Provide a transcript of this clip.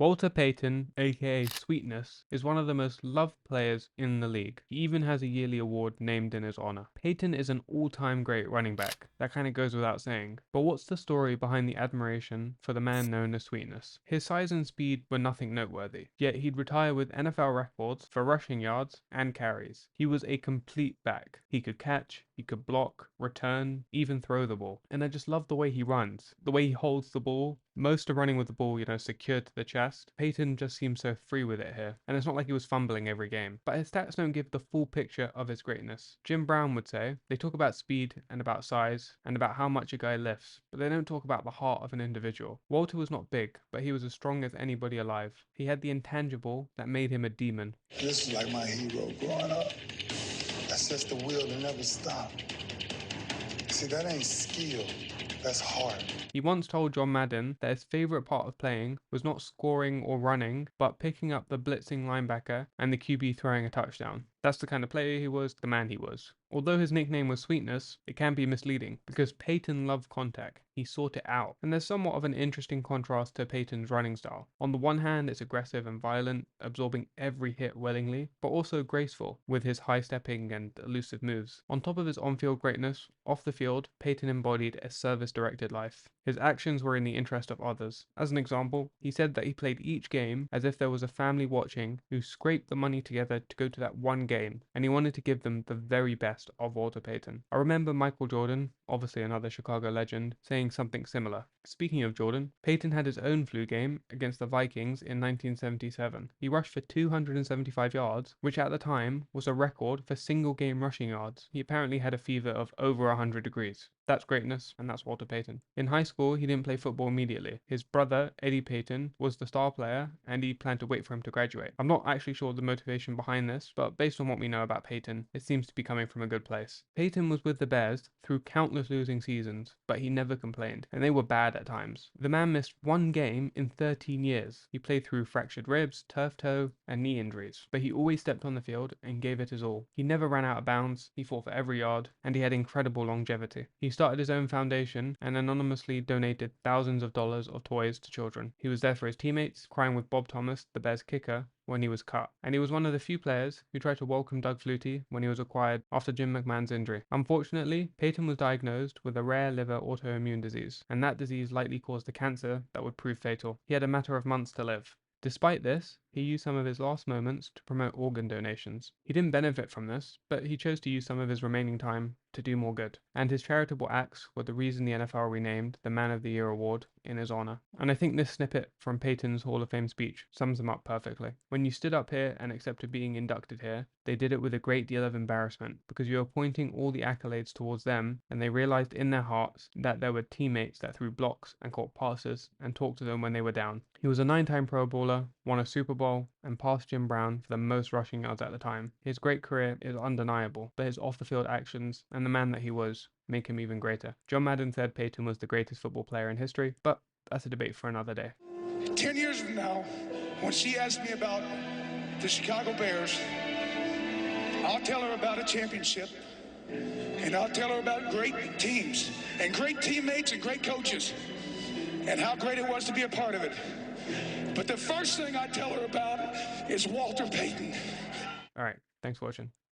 Walter Payton, aka Sweetness, is one of the most loved players in the league. He even has a yearly award named in his honor. Payton is an all-time great running back. That kind of goes without saying. But what's the story behind the admiration for the man known as Sweetness? His size and speed were nothing noteworthy, yet he'd retire with NFL records for rushing yards and carries. He was a complete back. He could catch, he could block, return, even throw the ball. And I just love the way he runs, the way he holds the ball. Most are running with the ball, secured to the chest. Payton just seems so free with it here. And it's not like he was fumbling every game. But his stats don't give the full picture of his greatness. Jim Brown would say, they talk about speed and about size and about how much a guy lifts, but they don't talk about the heart of an individual. Walter was not big, but he was as strong as anybody alive. He had the intangible that made him a demon. This is like my hero growing up. That's just the will to never stop. See, that ain't skill, that's heart. He once told John Madden that his favorite part of playing was not scoring or running, but picking up the blitzing linebacker and the QB throwing a touchdown. That's the kind of player he was, the man he was. Although his nickname was Sweetness, it can be misleading because Payton loved contact. He sought it out. And there's somewhat of an interesting contrast to Payton's running style. On the one hand, it's aggressive and violent, absorbing every hit willingly, but also graceful with his high stepping and elusive moves. On top of his on-field greatness, off the field, Payton embodied a service-directed life. His actions were in the interest of others. As an example, he said that he played each game as if there was a family watching who scraped the money together to go to that one game, and he wanted to give them the very best of Walter Payton. I remember Michael Jordan, obviously another Chicago legend, saying something similar. Speaking of Jordan, Payton had his own flu game against the Vikings in 1977. He rushed for 275 yards, which at the time was a record for single game rushing yards. He apparently had a fever of over 100 degrees. That's greatness, and that's Walter Payton. In high school, he didn't play football immediately. His brother, Eddie Payton, was the star player, and he planned to wait for him to graduate. I'm not actually sure the motivation behind this, but based on what we know about Payton, it seems to be coming from a good place. Payton was with the Bears through countless losing seasons, but he never complained, and they were bad at times. The man missed one game in 13 years. He played through fractured ribs, turf toe, and knee injuries, but he always stepped on the field and gave it his all. He never ran out of bounds, he fought for every yard, and he had incredible longevity. He started his own foundation and anonymously donated thousands of dollars of toys to children. He was there for his teammates, crying with Bob Thomas, the Bears kicker, when he was cut. And he was one of the few players who tried to welcome Doug Flutie when he was acquired after Jim McMahon's injury. Unfortunately, Payton was diagnosed with a rare liver autoimmune disease, and that disease likely caused a cancer that would prove fatal. He had a matter of months to live. Despite this, he used some of his last moments to promote organ donations. He didn't benefit from this, but he chose to use some of his remaining time to do more good. And his charitable acts were the reason the NFL renamed the Man of the Year award in his honor. And I think this snippet from Payton's Hall of Fame speech sums him up perfectly. When you stood up here and accepted being inducted here, they did it with a great deal of embarrassment because you were pointing all the accolades towards them, and they realized in their hearts that there were teammates that threw blocks and caught passes and talked to them when they were down. He was a 9-time Pro Bowler, won a Super Bowl, and passed Jim Brown for the most rushing yards at the time. His great career is undeniable, but his off-the-field actions and the man that he was make him even greater. John Madden said Payton was the greatest football player in history, but that's a debate for another day. 10 years from now, when she asks me about the Chicago Bears, I'll tell her about a championship, and I'll tell her about great teams and great teammates and great coaches and how great it was to be a part of it. But the first thing I tell her about is Walter Payton. All right, thanks for watching.